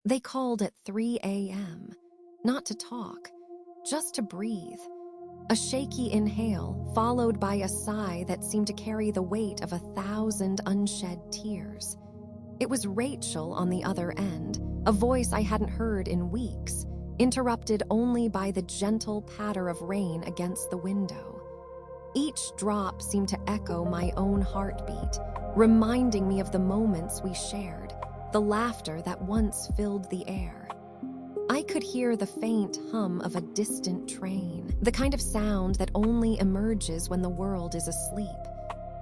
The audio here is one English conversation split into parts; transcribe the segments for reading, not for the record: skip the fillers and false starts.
They called at 3 a.m., not to talk, just to breathe. A shaky inhale, followed by a sigh that seemed to carry the weight of 1,000 unshed tears. It was Rachel on the other end, a voice I hadn't heard in weeks, interrupted only by the gentle patter of rain against the window. Each drop seemed to echo my own heartbeat, reminding me of the moments we shared, the laughter that once filled the air. I could hear the faint hum of a distant train, the kind of sound that only emerges when the world is asleep.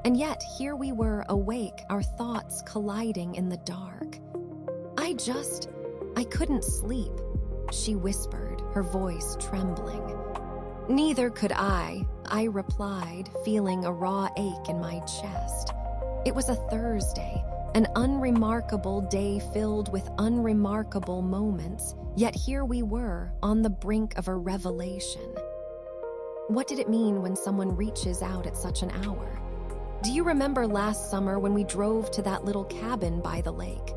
And yet, here we were, awake, our thoughts colliding in the dark. I couldn't sleep, she whispered, her voice trembling. Neither could I replied, feeling a raw ache in my chest. It was a Thursday, an unremarkable day filled with unremarkable moments, yet here we were, on the brink of a revelation. What did it mean when someone reaches out at such an hour? Do you remember last summer when we drove to that little cabin by the lake?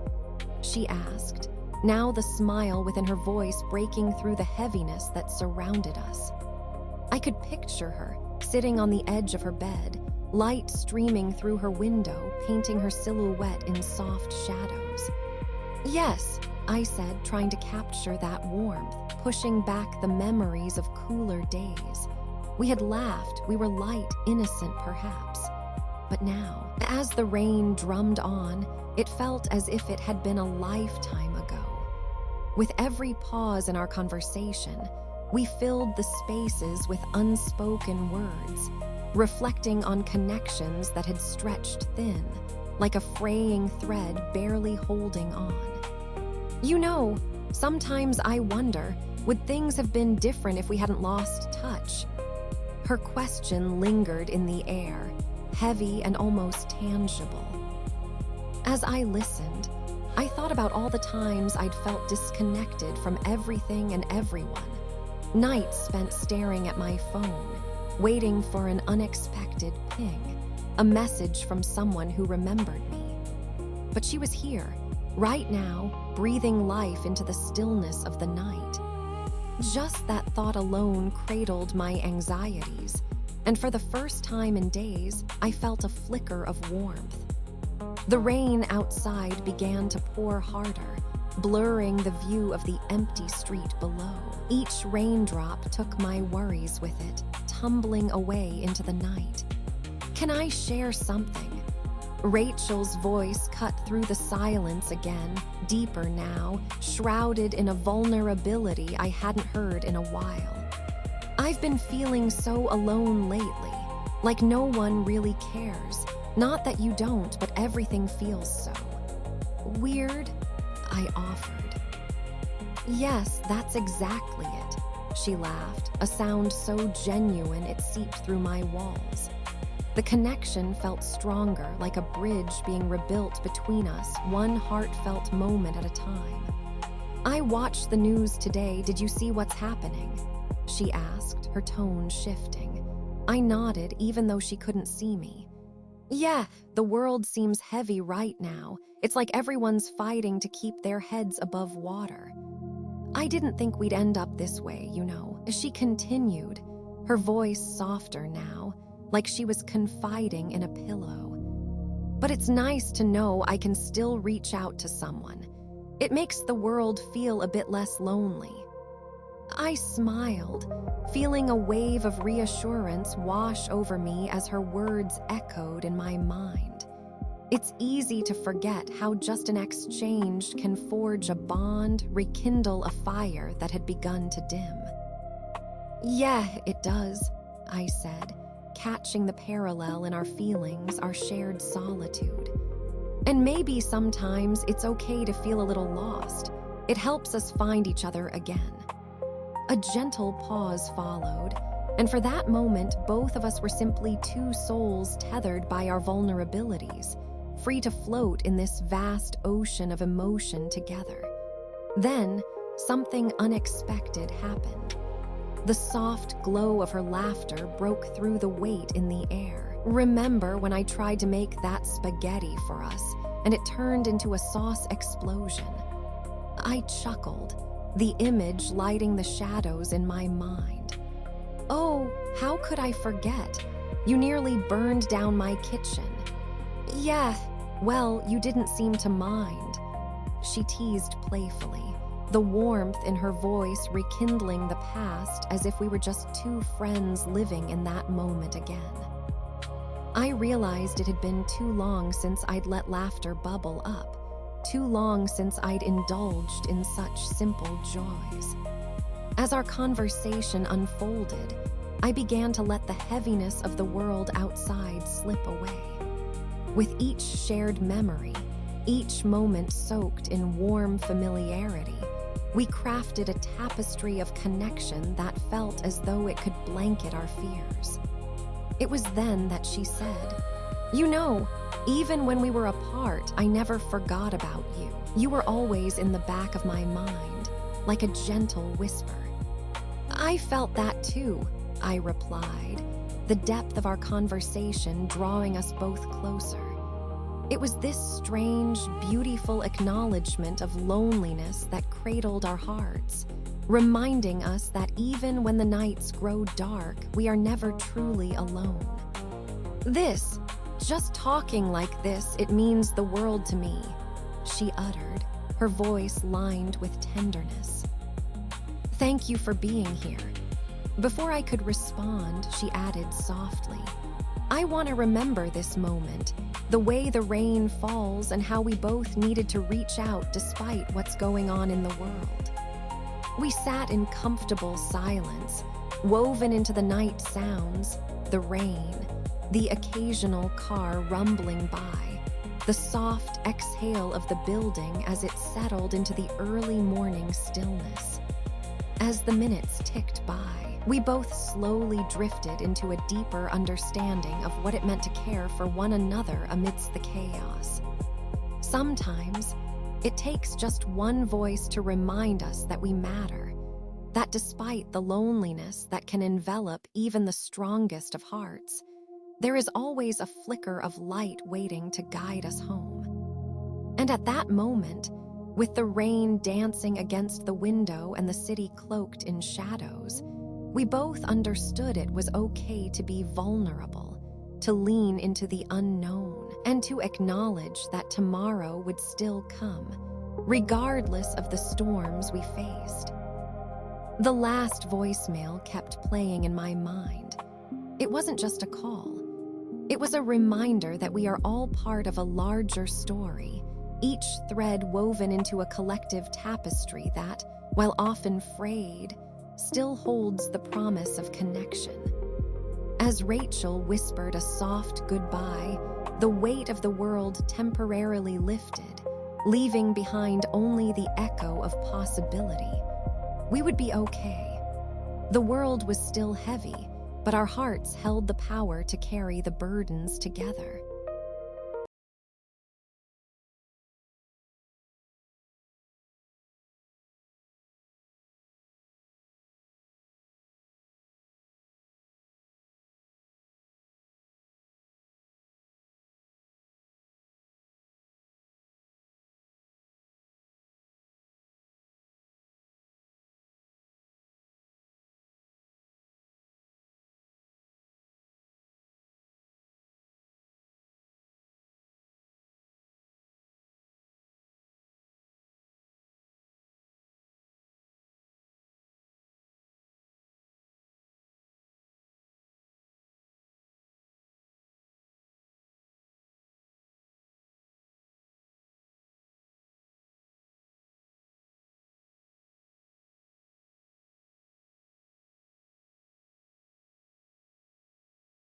She asked, now the smile within her voice breaking through the heaviness that surrounded us. I could picture her, sitting on the edge of her bed, light streaming through her window, painting her silhouette in soft shadows. Yes, I said, trying to capture that warmth, pushing back the memories of cooler days. We had laughed, we were light, innocent perhaps. But now, as the rain drummed on, it felt as if it had been a lifetime ago. With every pause in our conversation, we filled the spaces with unspoken words, reflecting on connections that had stretched thin, like a fraying thread barely holding on. You know, sometimes I wonder, would things have been different if we hadn't lost touch? Her question lingered in the air, heavy and almost tangible. As I listened, I thought about all the times I'd felt disconnected from everything and everyone. Nights spent staring at my phone, waiting for an unexpected ping, a message from someone who remembered me. But she was here, right now, breathing life into the stillness of the night. Just that thought alone cradled my anxieties, and for the first time in days, I felt a flicker of warmth. The rain outside began to pour harder, blurring the view of the empty street below. Each raindrop took my worries with it, tumbling away into the night. Can I share something? Rachel's voice cut through the silence again, deeper now, shrouded in a vulnerability I hadn't heard in a while. I've been feeling so alone lately, like no one really cares. Not that you don't, but everything feels so weird, I offered. Yes, that's exactly it, she laughed, a sound so genuine it seeped through my walls. The connection felt stronger, like a bridge being rebuilt between us, one heartfelt moment at a time. I watched the news today. Did you see what's happening? She asked, her tone shifting. I nodded, even though she couldn't see me. Yeah, the world seems heavy right now. It's like everyone's fighting to keep their heads above water. I didn't think we'd end up this way, you know, she continued, her voice softer now, like she was confiding in a pillow. But it's nice to know I can still reach out to someone. It makes the world feel a bit less lonely. I smiled, feeling a wave of reassurance wash over me as her words echoed in my mind. It's easy to forget how just an exchange can forge a bond, rekindle a fire that had begun to dim. Yeah, it does, I said, catching the parallel in our feelings, our shared solitude. And maybe sometimes it's okay to feel a little lost. It helps us find each other again. A gentle pause followed, and for that moment, both of us were simply two souls tethered by our vulnerabilities, free to float in this vast ocean of emotion together. Then, something unexpected happened. The soft glow of her laughter broke through the weight in the air. Remember when I tried to make that spaghetti for us, and it turned into a sauce explosion? I chuckled, the image lighting the shadows in my mind. "Oh, how could I forget? You nearly burned down my kitchen." "Yeah, well, you didn't seem to mind," she teased playfully, the warmth in her voice rekindling the past as if we were just two friends living in that moment again. I realized it had been too long since I'd let laughter bubble up, too long since I'd indulged in such simple joys. As our conversation unfolded, I began to let the heaviness of the world outside slip away. With each shared memory, each moment soaked in warm familiarity, we crafted a tapestry of connection that felt as though it could blanket our fears. It was then that she said, "You know, even when we were apart, I never forgot about you. You were always in the back of my mind, like a gentle whisper." "I felt that too," I replied, the depth of our conversation drawing us both closer. It was this strange, beautiful acknowledgement of loneliness that cradled our hearts, reminding us that even when the nights grow dark, we are never truly alone. Just talking like this, it means the world to me," she uttered, her voice lined with tenderness. "Thank you for being here." Before I could respond, she added softly, "I want to remember this moment, the way the rain falls and how we both needed to reach out despite what's going on in the world." We sat in comfortable silence, woven into the night sounds, the rain, the occasional car rumbling by, the soft exhale of the building as it settled into the early morning stillness. As the minutes ticked by, we both slowly drifted into a deeper understanding of what it meant to care for one another amidst the chaos. Sometimes, it takes just one voice to remind us that we matter, that despite the loneliness that can envelop even the strongest of hearts, there is always a flicker of light waiting to guide us home. And at that moment, with the rain dancing against the window and the city cloaked in shadows, we both understood it was okay to be vulnerable, to lean into the unknown, and to acknowledge that tomorrow would still come, regardless of the storms we faced. The last voicemail kept playing in my mind. It wasn't just a call. It was a reminder that we are all part of a larger story, each thread woven into a collective tapestry that, while often frayed, still holds the promise of connection. As Rachel whispered a soft goodbye, the weight of the world temporarily lifted, leaving behind only the echo of possibility. We would be okay. The world was still heavy, but our hearts held the power to carry the burdens together.